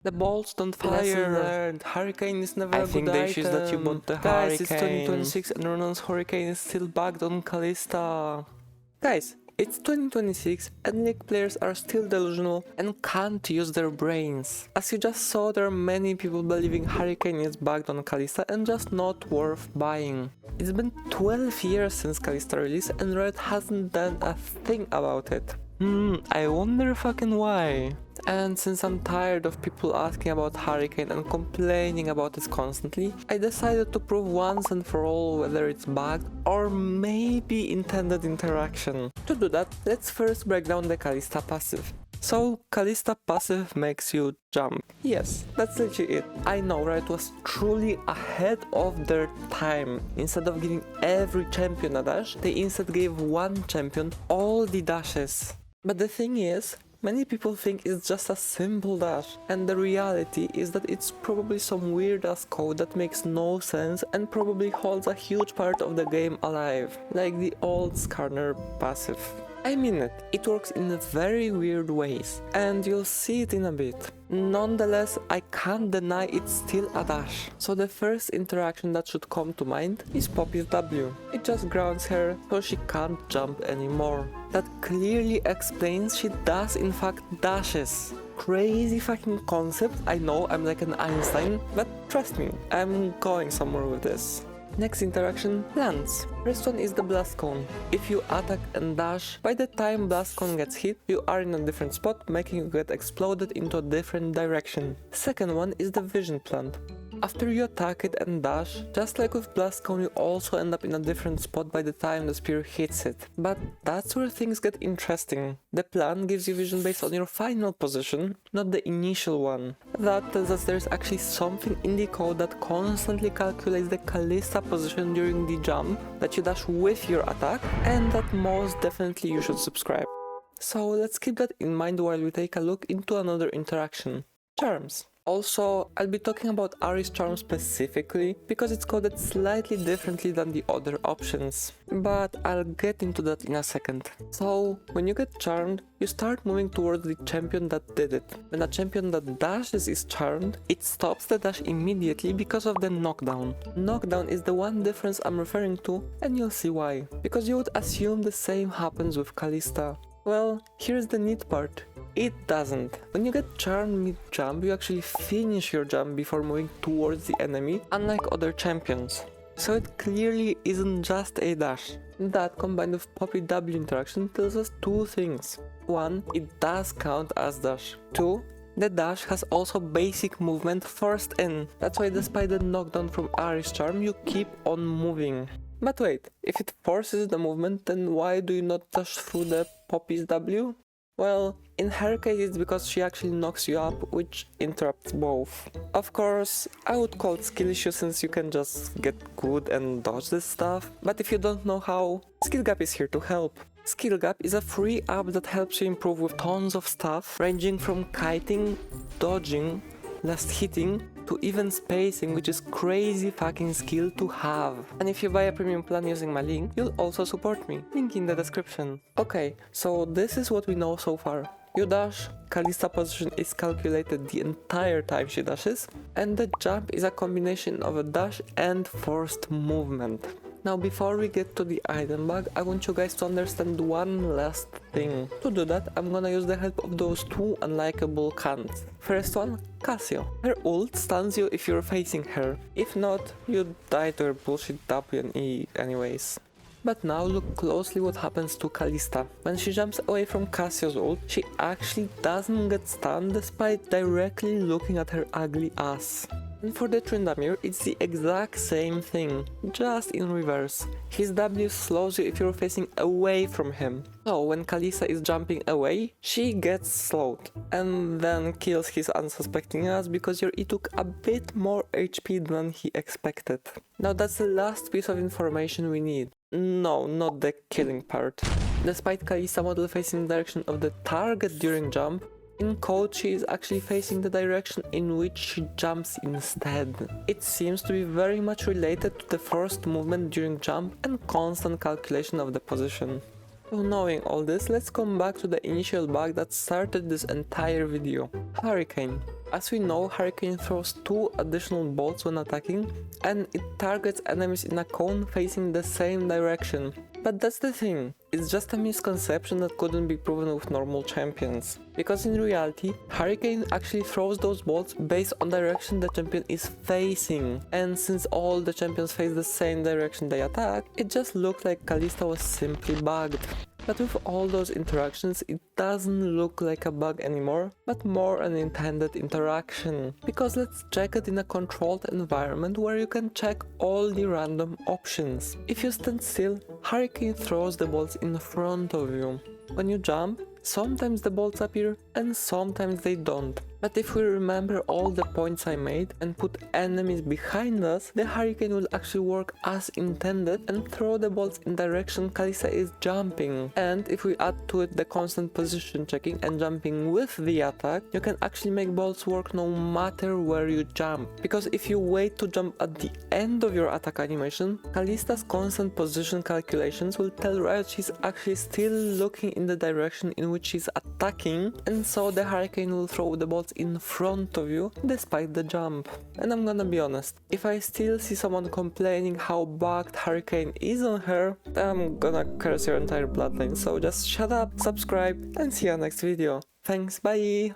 The bolts don't fire. Lesson learned. Hurricane is never a good item. I think the issue is that you bought the Guys, Hurricane. it's 2026 and Ronan's Hurricane is still bugged on Kalista. Guys, it's 2026 and League players are still delusional and can't use their brains. As you just saw, there are many people believing Hurricane is bugged on Kalista and just not worth buying. It's been 12 years since Kalista release and Riot hasn't done a thing about it. I wonder fucking why. And since I'm tired of people asking about Hurricane and complaining about it constantly, I decided to prove once and for all whether it's bugged or maybe intended interaction. To do that, let's first break down the Kalista passive. So, Kalista passive makes you jump. Yes, that's legit it. I know, right? It was truly ahead of their time. Instead of giving every champion a dash, they instead gave one champion all the dashes. But the thing is, many people think it's just a simple dash, and the reality is that it's probably some weird ass code that makes no sense and probably holds a huge part of the game alive, like the old Skarner passive. I mean it works in very weird ways, and you'll see it in a bit. Nonetheless, I can't deny it's still a dash. So the first interaction that should come to mind is Poppy's W. It just grounds her so she can't jump anymore. That clearly explains she does in fact dashes. Crazy fucking concept, I know I'm like an Einstein, but trust me, I'm going somewhere with this. Next interaction, lands. First one is the blast cone. If you attack and dash, by the time blast cone gets hit, you are in a different spot, making you get exploded into a different direction. Second one is the vision plant. After you attack it and dash, just like with blast cone, you also end up in a different spot by the time the spear hits it. But that's where things get interesting. The plant gives you vision based on your final position, not the initial one. That tells us there's actually something in the code that constantly calculates the Kalista position during the jump that you dash with your attack, and that most definitely you should subscribe. So let's keep that in mind while we take a look into another interaction. Charms. Also, I'll be talking about Ahri's charm specifically because it's coded slightly differently than the other options, but I'll get into that in a second. So, when you get charmed, you start moving towards the champion that did it. When a champion that dashes is charmed, it stops the dash immediately because of the knockdown. Knockdown is the one difference I'm referring to, and you'll see why. Because you would assume the same happens with Kalista. Well, here's the neat part. It doesn't. When you get charmed mid-jump, you actually finish your jump before moving towards the enemy, unlike other champions. So it clearly isn't just a dash. That combined with Poppy W interaction tells us two things. One, it does count as dash. Two, the dash has also basic movement forced in. That's why despite the knockdown from Ahri's charm, you keep on moving. But wait, if it forces the movement, then why do you not dash through the Poppy's W? Well, in her case it's because she actually knocks you up, which interrupts both. Of course, I would call it skill issue since you can just get good and dodge this stuff, but if you don't know how, skillgap is here to help. Skillgap is a free app that helps you improve with tons of stuff, ranging from kiting, dodging, last hitting, to even spacing, which is crazy fucking skill to have. And if you buy a premium plan using my link, you'll also support me. Link in the description. Okay, so this is what we know so far. You dash, Kalista position is calculated the entire time she dashes, and the jump is a combination of a dash and forced movement. Now before we get to the item bug, I want you guys to understand one last thing. To do that, I'm gonna use the help of those two unlikable cunts. First one, Cassio. Her ult stuns you if you're facing her. If not, you die to her bullshit W and E anyways. But now look closely what happens to Kalista. When she jumps away from Cassio's ult, she actually doesn't get stunned despite directly looking at her ugly ass. And for the trynda mirror, it's the exact same thing, just in reverse. His W slows you if you're facing away from him. So when Kalista is jumping away, she gets slowed, and then kills his unsuspecting ass because your E took a bit more HP than he expected. Now that's the last piece of information we need. No, not the killing part. Despite Kalista model facing the direction of the target during jump, in code she is actually facing the direction in which she jumps instead. It seems to be very much related to the forced movement during jump and constant calculation of the position. So knowing all this, let's come back to the initial bug that started this entire video. Hurricane. As we know, Hurricane throws 2 additional bolts when attacking, and it targets enemies in a cone facing the same direction. But that's the thing, it's just a misconception that couldn't be proven with normal champions. Because in reality, Hurricane actually throws those bolts based on direction the champion is facing. And since all the champions face the same direction they attack, it just looked like Kalista was simply bugged. But with all those interactions, it doesn't look like a bug anymore, but more an intended interaction. Because let's check it in a controlled environment where you can check all the random options. If you stand still, Hurricane throws the bolts in front of you. When you jump, sometimes the bolts appear and sometimes they don't. But if we remember all the points I made and put enemies behind us, the Hurricane will actually work as intended and throw the bolts in direction Kalista is jumping. And if we add to it the constant position checking and jumping with the attack, you can actually make bolts work no matter where you jump. Because if you wait to jump at the end of your attack animation, Kalista's constant position calculations will tell Riot she's actually still looking in the direction in which she's attacking, and so the Hurricane will throw the bolts in front of you despite the jump. And I'm gonna be honest, if I still see someone complaining how bugged Hurricane is on her, I'm gonna curse your entire bloodline, so just shut up, subscribe, and see you next video. Thanks, bye!